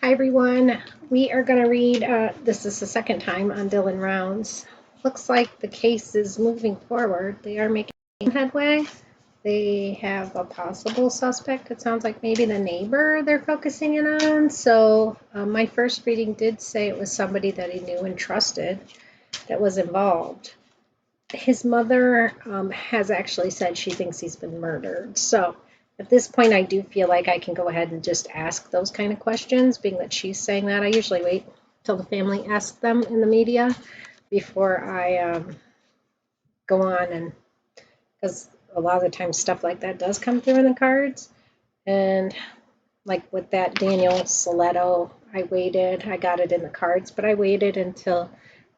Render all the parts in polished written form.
Hi everyone. We are going to read, this is the second time on Dylan Rounds. Looks like the case is moving forward. They are making headway. They have a possible suspect. It sounds like maybe the neighbor they're focusing in on. So my first reading did say it was somebody that he knew and trusted that was involved. His mother has actually said she thinks he's been murdered. So at this point, I do feel like I can go ahead and just ask those kind of questions, being that she's saying that. I usually wait till the family asks them in the media before I go on, and because a lot of the time stuff like that does come through in the cards. And like with that Daniel Soletto, I waited. I got it in the cards, but I waited until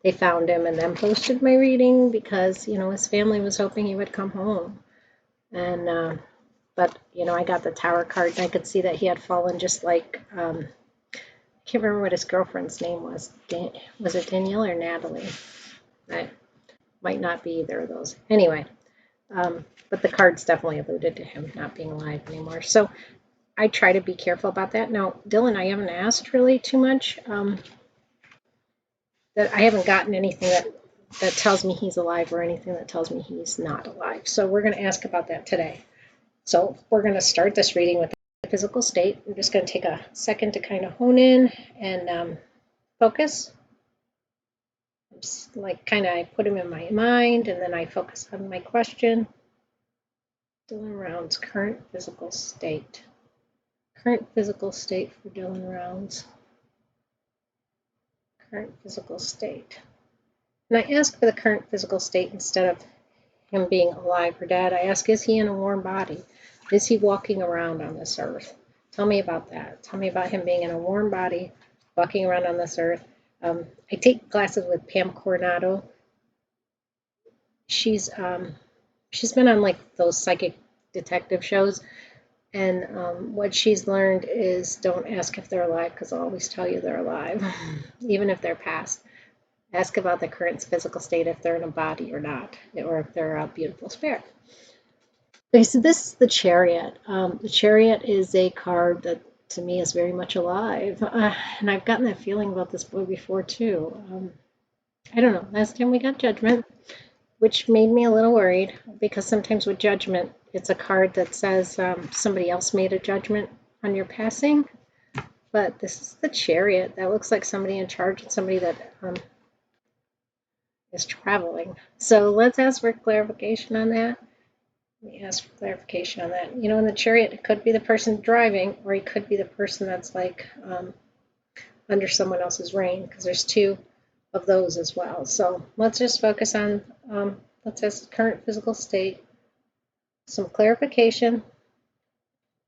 they found him and then posted my reading because, his family was hoping he would come home. And but I got the Tower card and I could see that he had fallen just like I can't remember what his girlfriend's name was. Was it Danielle or Natalie? I might not be either of those. Anyway, but the cards definitely alluded to him not being alive anymore. So I try to be careful about that. Now, Dylan, I haven't asked really too much. That I haven't gotten anything that tells me he's alive or anything that tells me he's not alive. So we're going to ask about that today. So we're going to start this reading with the physical state. I'm just going to take a second to kind of hone in and focus. Just like kind of I put him in my mind and then I focus on my question. Dylan Rounds, current physical state. Current physical state for Dylan Rounds. Current physical state. And I ask for the current physical state instead of him being alive or dead. I ask, is he in a warm body? Is he walking around on this earth? Tell me about that. Tell me about him being in a warm body, walking around on this earth. I take classes with Pam Coronado. She's been on like those psychic detective shows, and what she's learned is don't ask if they're alive because I'll always tell you they're alive, even if they're past. Ask about the current physical state, if they're in a body or not, or if they're a beautiful spirit. Okay, so this is the Chariot. The Chariot is a card that to me is very much alive. And I've gotten that feeling about this boy before too. I don't know. Last time we got Judgment, which made me a little worried because sometimes with Judgment, it's a card that says somebody else made a judgment on your passing. But this is the Chariot. That looks like somebody in charge and somebody that is traveling. So let's ask for clarification on that. Let me ask for clarification on that. In the Chariot, it could be the person driving, or he could be the person that's like under someone else's reign, because there's two of those as well. So let's just focus on, let's ask current physical state. Some clarification.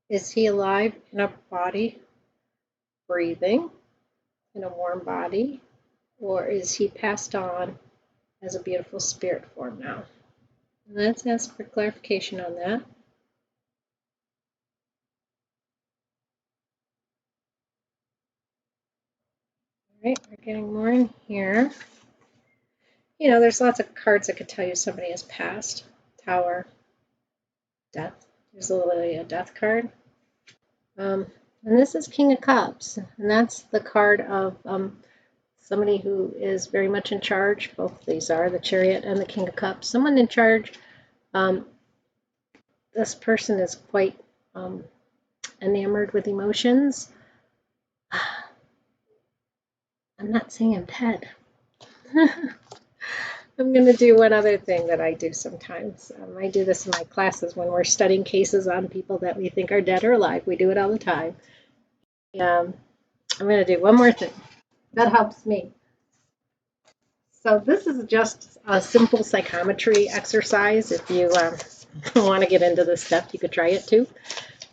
Is he alive in a body, breathing, in a warm body, or is he passed on as a beautiful spirit form now? Let's ask for clarification on that. All right, we're getting more in here. There's lots of cards that could tell you somebody has passed. Tower, death. There's literally a death card. And this is King of Cups, and that's the card of somebody who is very much in charge. Both of these are the Chariot and the King of Cups. Someone in charge. This person is quite enamored with emotions. I'm not saying I'm dead. I'm going to do one other thing that I do sometimes. I do this in my classes when we're studying cases on people that we think are dead or alive. We do it all the time. I'm going to do one more thing. That helps me. So this is just a simple psychometry exercise. If you want to get into this stuff, you could try it too.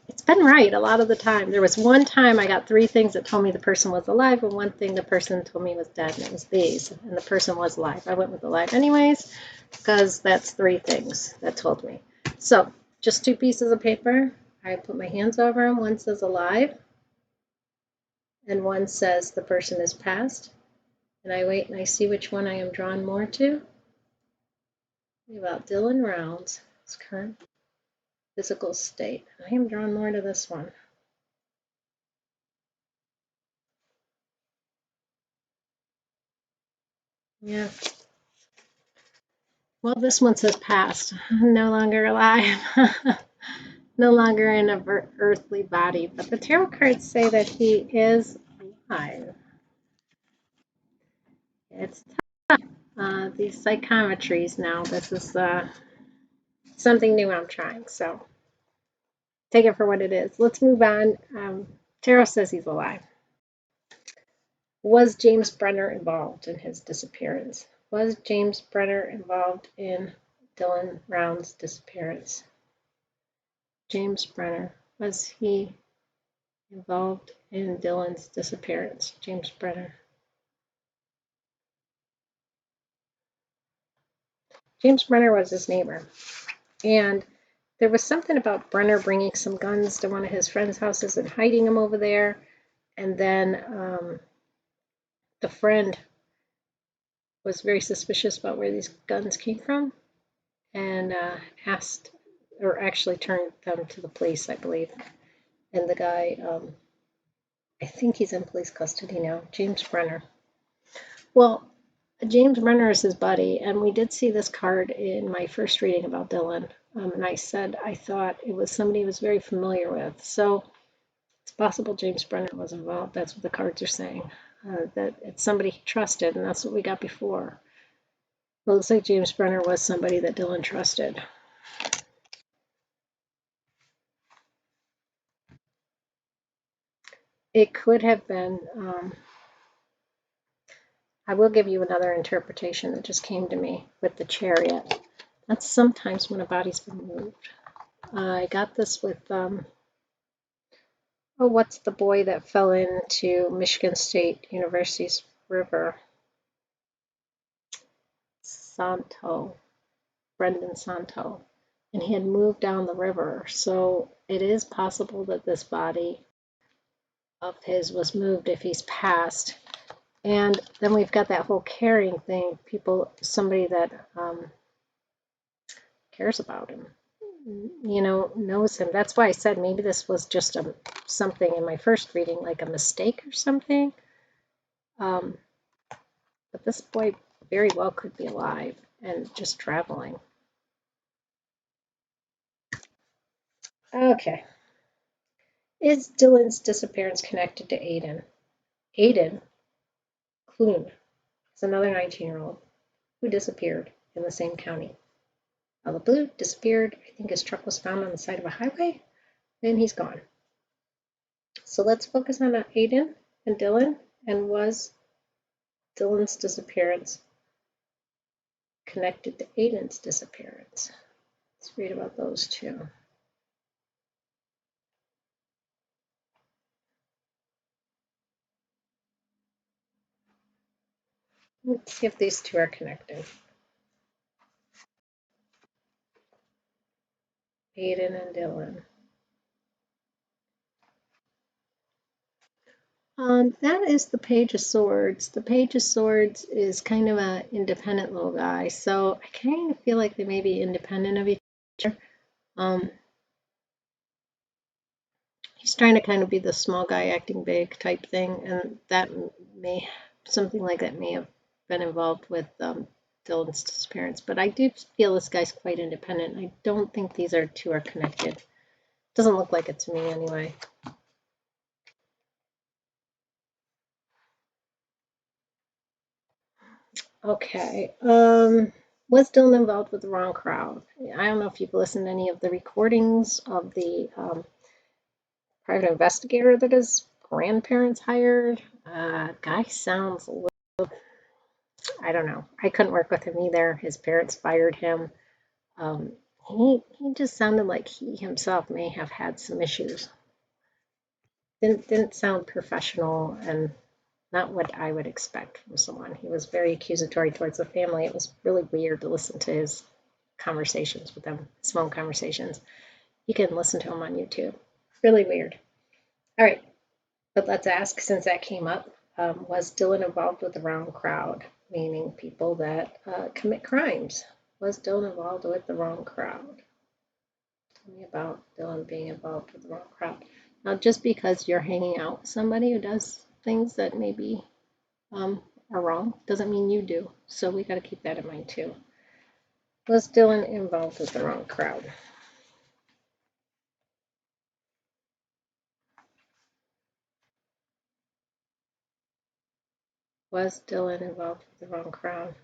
It's been right a lot of the time. There was one time I got 3 things that told me the person was alive, and one thing the person told me was dead, and it was these. And the person was alive. I went with alive anyways, because that's 3 things that told me. So just 2 pieces of paper. I put my hands over them. One says alive, and one says the person is passed. And I wait and I see which one I am drawn more to. About Dylan Rounds, his current physical state. I am drawn more to this one. Yeah. Well, this one says past, no longer alive, no longer in a earthly body. But the tarot cards say that he is alive. It's these psychometries now. This is something new I'm trying. So take it for what it is. Let's move on. Tarot says he's alive. Was James Brenner involved in his disappearance? Was James Brenner involved in Dylan Round's disappearance? James Brenner, was he involved in Dylan's disappearance? James Brenner. James Brenner was his neighbor. And there was something about Brenner bringing some guns to one of his friend's houses and hiding them over there. And then the friend was very suspicious about where these guns came from and asked, or actually turned them to the police, I believe. And the guy, I think he's in police custody now, James Brenner. Well, James Brenner is his buddy, and we did see this card in my first reading about Dylan. And I said I thought it was somebody he was very familiar with. So it's possible James Brenner was involved. That's what the cards are saying. That it's somebody he trusted, and that's what we got before. Well, it looks like James Brenner was somebody that Dylan trusted. It could have been. I will give you another interpretation that just came to me with the Chariot. That's sometimes when a body's been moved. I got this with, what's the boy that fell into Michigan State University's river? Santo, Brendan Santo. And he had moved down the river. So it is possible that this body of his was moved if he's passed. And then we've got that whole caring thing. Somebody that cares about him, knows him. That's why I said maybe this was just something in my first reading, like a mistake or something. But this boy very well could be alive and just traveling. Okay. Is Dylan's disappearance connected to Aiden? Aiden Clune is another 19-year-old who disappeared in the same county. The blue disappeared. I think his truck was found on the side of a highway. Then he's gone. So let's focus on Aiden and Dylan. And was Dylan's disappearance connected to Aiden's disappearance? Let's read about those two. Let's see if these two are connected. Aiden and Dylan. That is the Page of Swords. The Page of Swords is kind of an independent little guy, so I kind of feel like they may be independent of each other. He's trying to kind of be the small guy acting big type thing, and something like that may have been involved with Dylan's disappearance. But I do feel this guy's quite independent. I don't think these two are connected. Doesn't look like it to me anyway. Okay. Was Dylan involved with the wrong crowd? I don't know if you've listened to any of the recordings of the private investigator that his grandparents hired. Guy sounds a little, I don't know. I couldn't work with him either. His parents fired him. He just sounded like he himself may have had some issues. Didn't sound professional and not what I would expect from someone. He was very accusatory towards the family. It was really weird to listen to his conversations with them, his phone conversations. You can listen to them on YouTube. Really weird. All right, but let's ask, since that came up, was Dylan involved with the wrong crowd, meaning people that commit crimes? Was Dylan involved with the wrong crowd? Tell me about Dylan being involved with the wrong crowd. Now, just because you're hanging out with somebody who does things that maybe are wrong doesn't mean you do. So we got to keep that in mind too. Was Dylan involved with the wrong crowd? Was Dylan involved with the wrong crowd?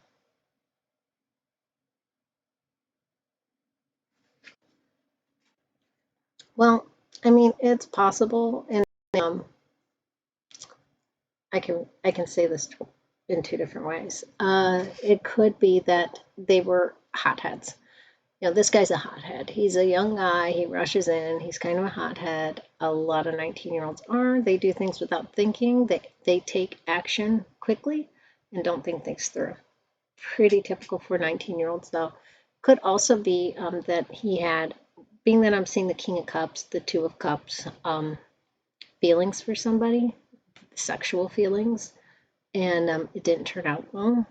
Well, I mean, it's possible, and I can say this in two different ways. It could be that they were hotheads. You know, this guy's a hothead. He's a young guy. He rushes in. He's kind of a hothead. A lot of 19-year-olds are. They do things without thinking. They take action quickly and don't think things through. Pretty typical for 19-year-olds, though. Could also be that he had, being that I'm seeing the King of Cups, the Two of Cups, feelings for somebody, sexual feelings, and it didn't turn out well.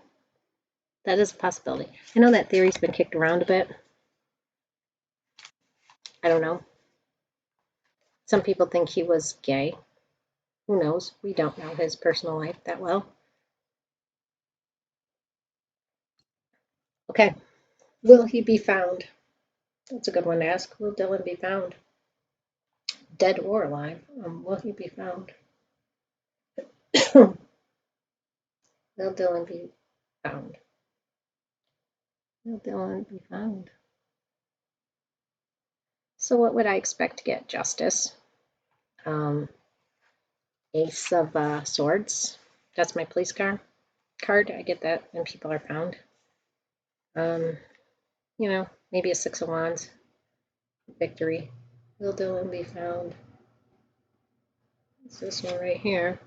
That is a possibility. I know that theory's been kicked around a bit. I don't know. Some people think he was gay. Who knows? We don't know his personal life that well. Okay. Will he be found? That's a good one to ask. Will Dylan be found? Dead or alive? Will he be found? Will Dylan be found? Will Dylan be found? So what would I expect to get? Justice. Ace of Swords. That's my police card. I get that when people are found. Maybe a Six of Wands. Victory. Will Dylan be found? It's this one right here.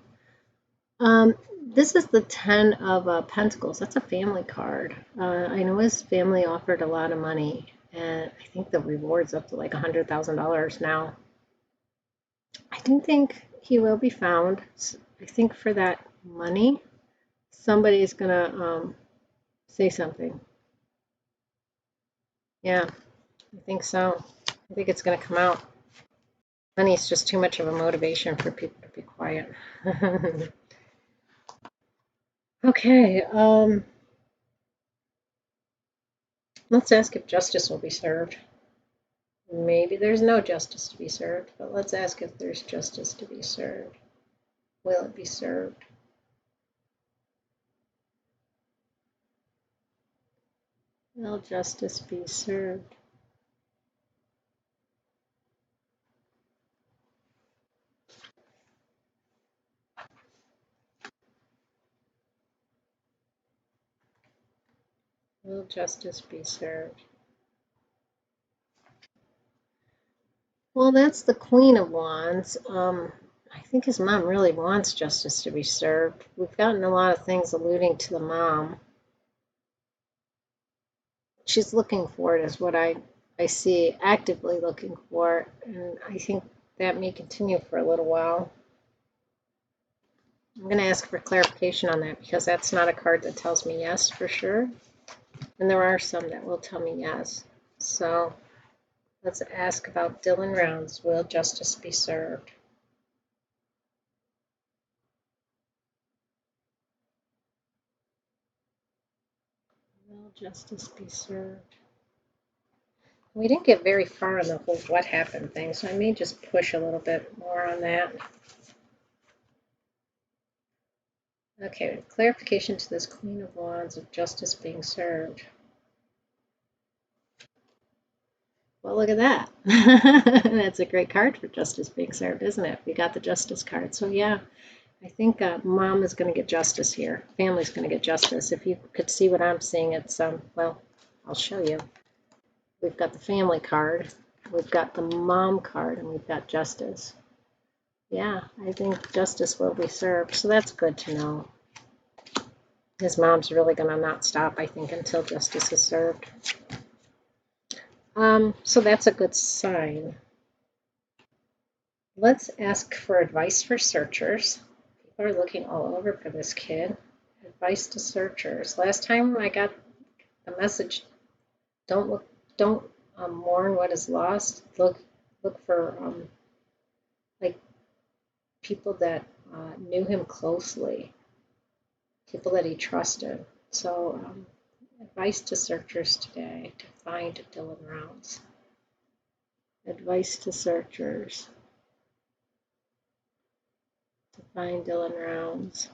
This is the Ten of Pentacles. That's a family card. I know his family offered a lot of money, and I think the reward's up to like $100,000 now. I do think he will be found. I think for that money, somebody's gonna say something. Yeah, I think so. I think it's gonna come out. Money's just too much of a motivation for people to be quiet. Okay, let's ask if justice will be served. Maybe there's no justice to be served, but let's ask if there's justice to be served. Will it be served? Will justice be served? Will justice be served? Well, that's the Queen of Wands. I think his mom really wants justice to be served. We've gotten a lot of things alluding to the mom. She's looking for it, is what I see, actively looking for it, and I think that may continue for a little while. I'm going to ask for clarification on that because that's not a card that tells me yes for sure. And there are some that will tell me yes. So let's ask about Dylan Rounds. Will justice be served? Will justice be served? We didn't get very far on the whole what happened thing, so I may just push a little bit more on that. Okay, clarification to this Queen of Wands of justice being served. Well, look at that. That's a great card for justice being served, isn't it? We got the justice card. So yeah, I think mom is going to get justice here. Family's going to get justice. If you could see what I'm seeing, it's, well, I'll show you. We've got the family card, we've got the mom card, and we've got justice. Yeah, I think justice will be served. So that's good to know. His mom's really going to not stop, I think, until justice is served. So that's a good sign. Let's ask for advice for searchers. People are looking all over for this kid. Advice to searchers. Last time I got the message, don't mourn what is lost. Look for like people that knew him closely. people that he trusted. So advice to searchers today to find Dylan Rounds. Advice to searchers to find Dylan Rounds.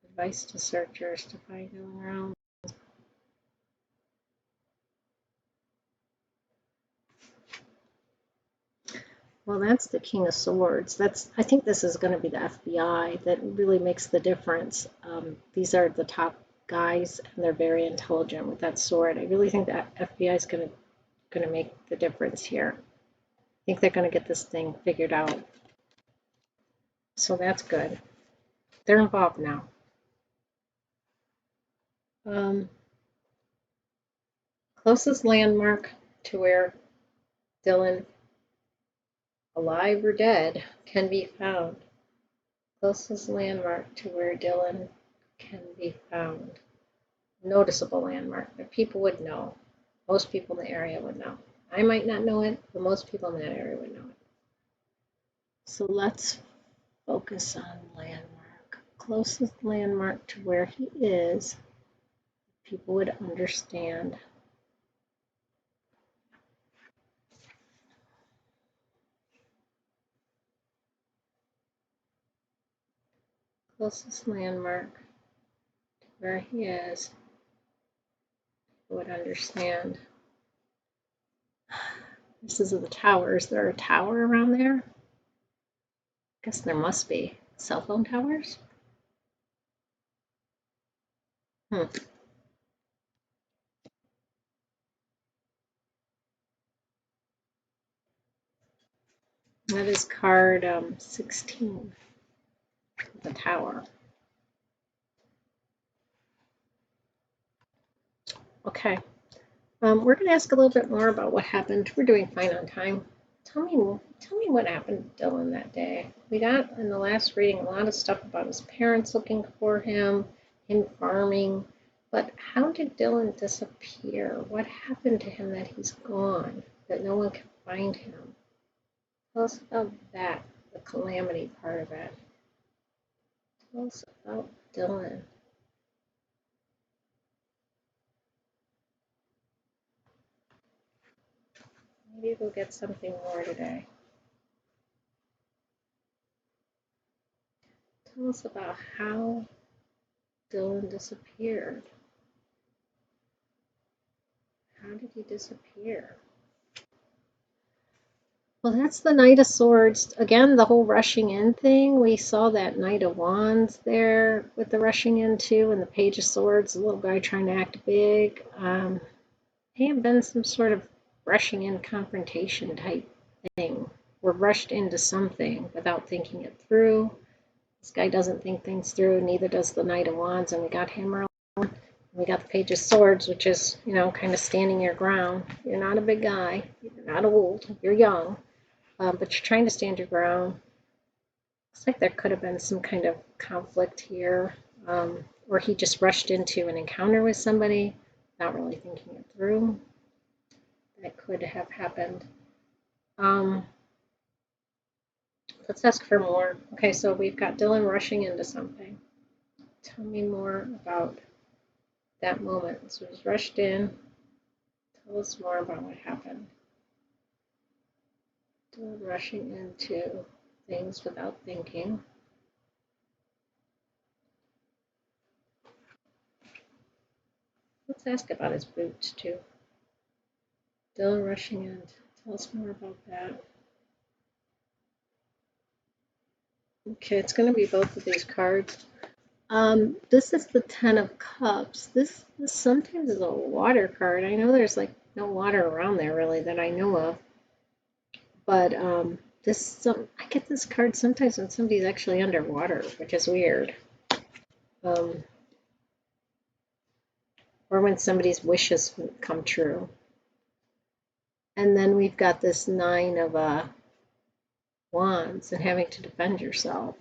Advice to searchers to find Dylan Rounds. Well, that's the King of Swords. I think this is going to be the FBI that really makes the difference. These are the top guys, and they're very intelligent with that sword. I really think that FBI is going to make the difference here. I think they're going to get this thing figured out. So that's good. They're involved now. Closest landmark to where Dylan, alive or dead, can be found. Closest landmark to where Dylan can be found. Noticeable landmark that people would know. Most people in the area would know. I might not know it, but most people in that area would know it. So let's focus on landmark. Closest landmark to where he is, people would understand. Closest landmark to where he is, people would understand. This is the tower. Is there a tower around there? I guess there must be. Cell phone towers? That is card 16, the tower. Okay, we're going to ask a little bit more about what happened. We're doing fine on time. Tell me what happened to Dylan that day. We got in the last reading a lot of stuff about his parents looking for him farming, but how did Dylan disappear? What happened to him that he's gone, that no one can find him? Tell us about that, the calamity part of it. Tell us about Dylan. Maybe we'll get something more today. Tell us about how Dylan disappeared. How did he disappear? Well, that's the Knight of Swords. Again, the whole rushing in thing. We saw that Knight of Wands there with the rushing in too, and the Page of Swords, the little guy trying to act big. May have been some sort of rushing in confrontation type thing. We're rushed into something without thinking it through. This guy doesn't think things through, neither does the Knight of Wands, and we got him early. We got the Page of Swords, which is, kind of standing your ground. You're not a big guy. You're not old. You're young. But you're trying to stand your ground. Looks like there could have been some kind of conflict here, or he just rushed into an encounter with somebody, not really thinking it through. That could have happened. Let's ask for more. Okay, so we've got Dylan rushing into something. Tell me more about that moment. So he's rushed in. Tell us more about what happened. Dylan rushing into things without thinking. Let's ask about his boots too. Dylan rushing in. Tell us more about that. Okay, it's going to be both of these cards. This is the Ten of Cups. This sometimes is a water card. I know there's like no water around there really that I know of. But I get this card sometimes when somebody's actually underwater, which is weird. Or when somebody's wishes come true. And then we've got this Nine of Wands and having to defend yourself.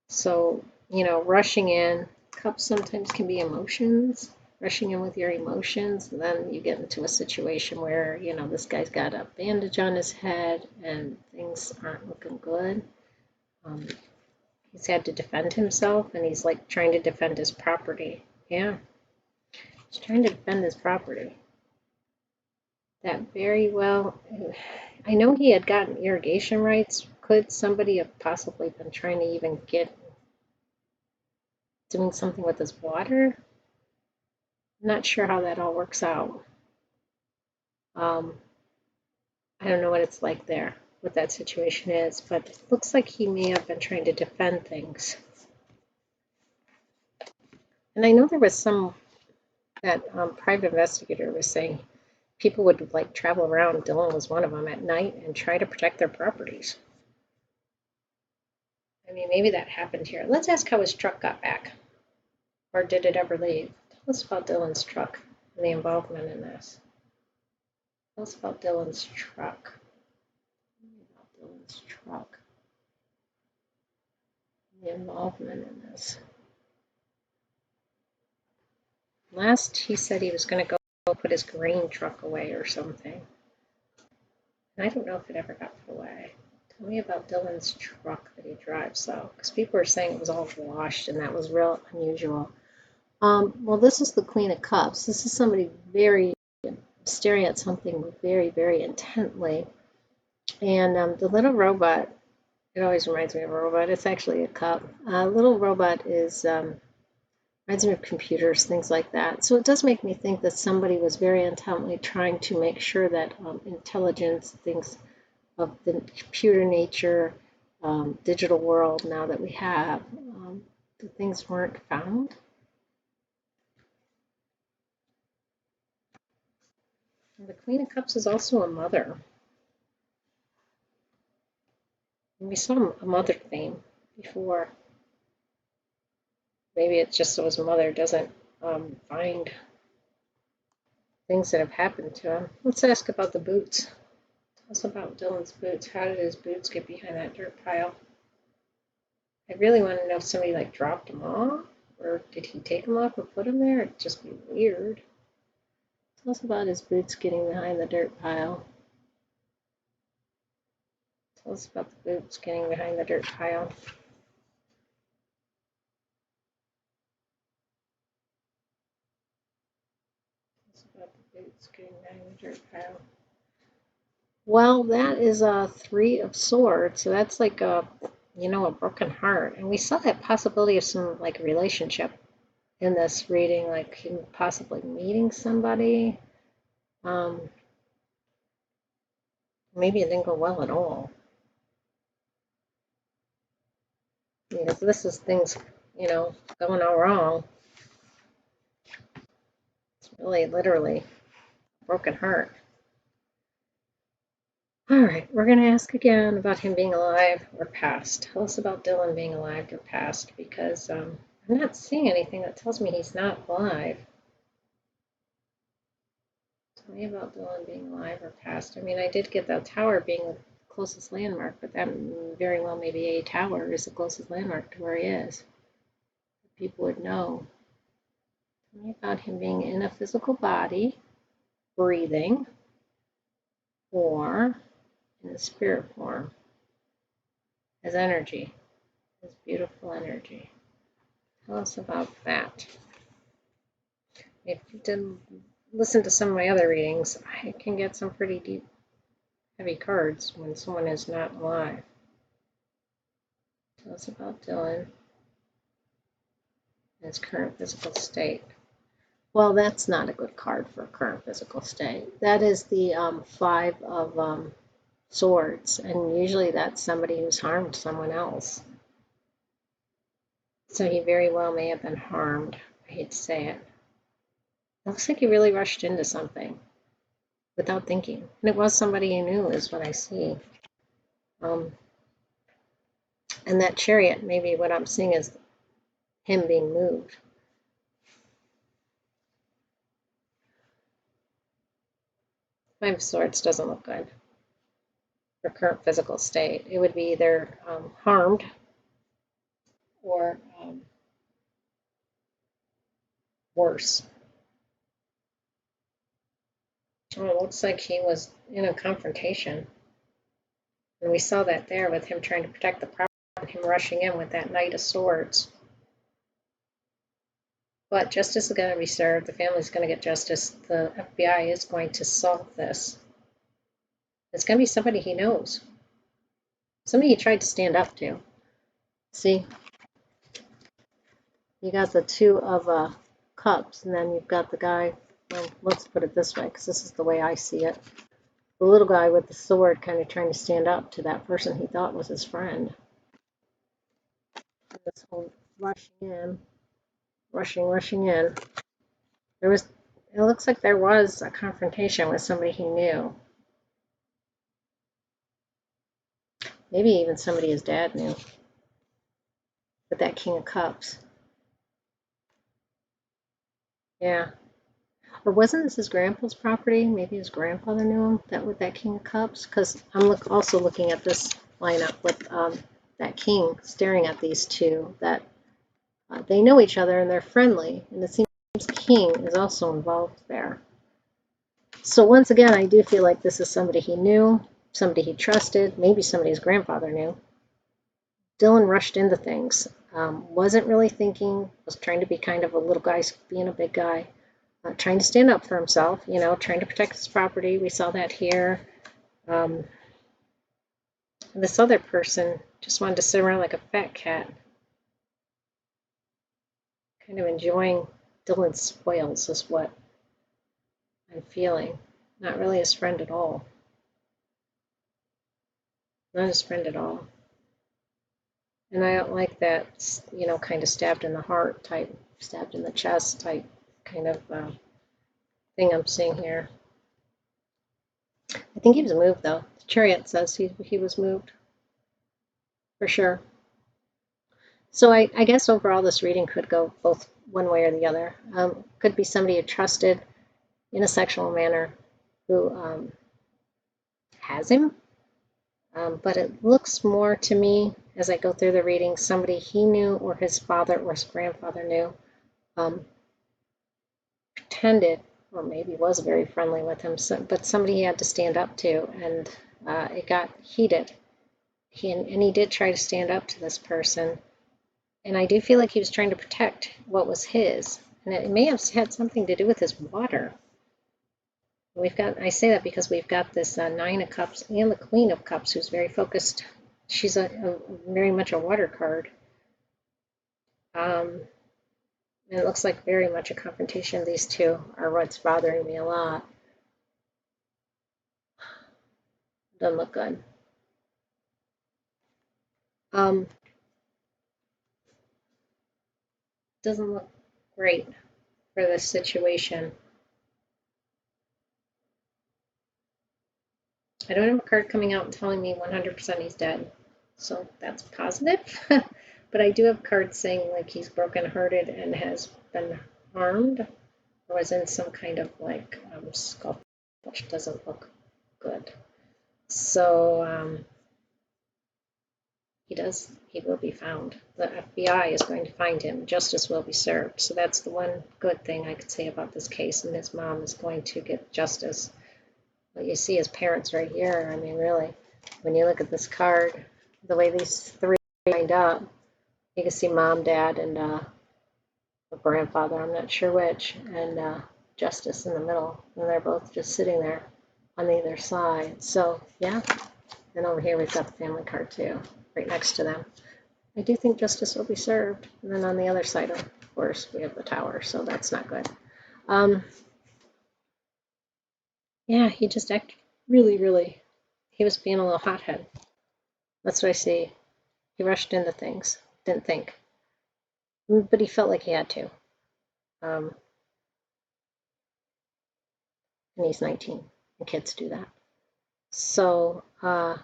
So, rushing in. Cups sometimes can be emotions. rushing in with your emotions, and then you get into a situation where, you know, this guy's got a bandage on his head and things aren't looking good. He's had to defend himself, and he's like trying to defend his property. Yeah, he's trying to defend his property. That very well, I know he had gotten irrigation rights. Could somebody have possibly been trying to even get doing something with his water? I'm not sure how that all works out. I don't know what it's like there, what that situation is, but it looks like he may have been trying to defend things. And I know there was some that private investigator was saying people would like travel around, Dylan was one of them, at night and try to protect their properties. I mean, maybe that happened here. Let's ask how his truck got back. Or did it ever leave? Tell us about Dylan's truck and the involvement in this. Tell us about Dylan's truck. Dylan's truck. The involvement in this. Last he said he was going to go put his grain truck away or something. And I don't know if it ever got put away. Tell me about Dylan's truck that he drives, though, because people were saying it was all washed, and that was real unusual. Well, this is the Queen of Cups. This is somebody very staring at something very, very intently. And the little robot, it always reminds me of a robot. It's actually a cup. Little robot is reminds me of computers, things like that. So it does make me think that somebody was very intently trying to make sure that intelligence, things of the computer nature, digital world now that we have, the things weren't found. And the Queen of Cups is also a mother. And we saw a mother theme before. Maybe it's just so his mother doesn't find things that have happened to him. Let's ask about the boots. Tell us about Dylan's boots. How did his boots get behind that dirt pile? I really want to know if somebody like dropped them off, or did he take them off and put them there? It'd just be weird. Tell us about his boots getting behind the dirt pile. Tell us about the boots getting behind the dirt pile. Tell us about the boots getting behind the dirt pile. Well, that is a 3 of Swords, so that's like a, you know, a broken heart. And we saw that possibility of some like relationship in this reading, like him possibly meeting somebody. Maybe it didn't go well at all. Because this is things, you know, going all wrong. It's really literally a broken heart. All right, we're going to ask again about him being alive or passed. Tell us about Dylan being alive or passed, because I'm not seeing anything that tells me he's not alive. Tell me about Dylan being alive or passed. I mean, I did get the tower being the closest landmark, but that very well maybe a tower is the closest landmark to where he is. People would know. Tell me about him being in a physical body, breathing, or in the spirit form, as energy, as beautiful energy. Tell us about that. If you didn't listen to some of my other readings, I can get some pretty deep, heavy cards when someone is not alive. Tell us about Dylan and his current physical state. Well, that's not a good card for a current physical state. That is the 5 of Swords, and usually that's somebody who's harmed someone else. So he very well may have been harmed. I hate to say it. Looks like he really rushed into something without thinking. And it was somebody he knew, is what I see. And that chariot, maybe what I'm seeing is him being moved. 5 of Swords doesn't look good for current physical state. It would be either harmed or worse. Oh, it looks like he was in a confrontation. And we saw that there with him trying to protect the property and him rushing in with that Knight of Swords. But justice is going to be served. The family's going to get justice. The FBI is going to solve this. It's going to be somebody he knows. Somebody he tried to stand up to. See? You got the two of cups, and then you've got the guy, well, let's put it this way, because this is the way I see it. The little guy with the sword kind of trying to stand up to that person he thought was his friend. And this whole rushing in. It looks like there was a confrontation with somebody he knew. Maybe even somebody his dad knew. With that King of Cups. Yeah. Or wasn't this his grandpa's property? Maybe his grandfather knew him that with that King of Cups. Because I'm also looking at this lineup with that king staring at these two. That they know each other and they're friendly. And it seems King is also involved there. So once again, I do feel like this is somebody he knew, somebody he trusted, maybe somebody his grandfather knew. Dylan rushed into things. Wasn't really thinking. Was trying to be kind of a little guy being a big guy. Trying to stand up for himself, trying to protect his property. We saw that here. This other person just wanted to sit around like a fat cat, kind of enjoying Dylan's spoils is what I'm feeling. Not really his friend at all. Not his friend at all. And I don't like that, kind of stabbed in the heart type, stabbed in the chest type kind of thing I'm seeing here. I think he was moved, though. The Chariot says he was moved. For sure. So I guess overall this reading could go both one way or the other. Could be somebody you trusted in a sexual manner who has him. But it looks more to me, as I go through the reading, somebody he knew or his father or his grandfather knew, pretended, or maybe was very friendly with him, but somebody he had to stand up to, and it got heated. He did try to stand up to this person, and I do feel like he was trying to protect what was his, and it may have had something to do with his water. I say that because we've got this Nine of Cups and the Queen of Cups, who's very focused. She's very much a water card. And it looks like very much a confrontation. These two are what's bothering me a lot. Doesn't look good. Doesn't look great for this situation. I don't have a card coming out and telling me 100% he's dead, so that's positive. But I do have cards saying like he's brokenhearted and has been harmed, or was in some kind of like scuffle, which doesn't look good. So he will be found. The FBI is going to find him. Justice will be served. So that's the one good thing I could say about this case, and his mom is going to get justice. But you see his parents right here. I mean, really, when you look at this card, the way these three lined up, you can see mom, dad, and a grandfather, I'm not sure which, and justice in the middle. And they're both just sitting there on either side. So, yeah. And over here we've got the family card too, right next to them. I do think justice will be served. And then on the other side, of course, we have the tower, so that's not good. Yeah, he just acted really, he was being a little hothead. That's what I see. He rushed into things, didn't think. But he felt like he had to. And he's 19, and kids do that. So I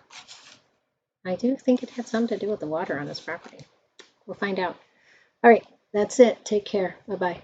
do think it had something to do with the water on his property. We'll find out. All right, that's it. Take care. Bye-bye.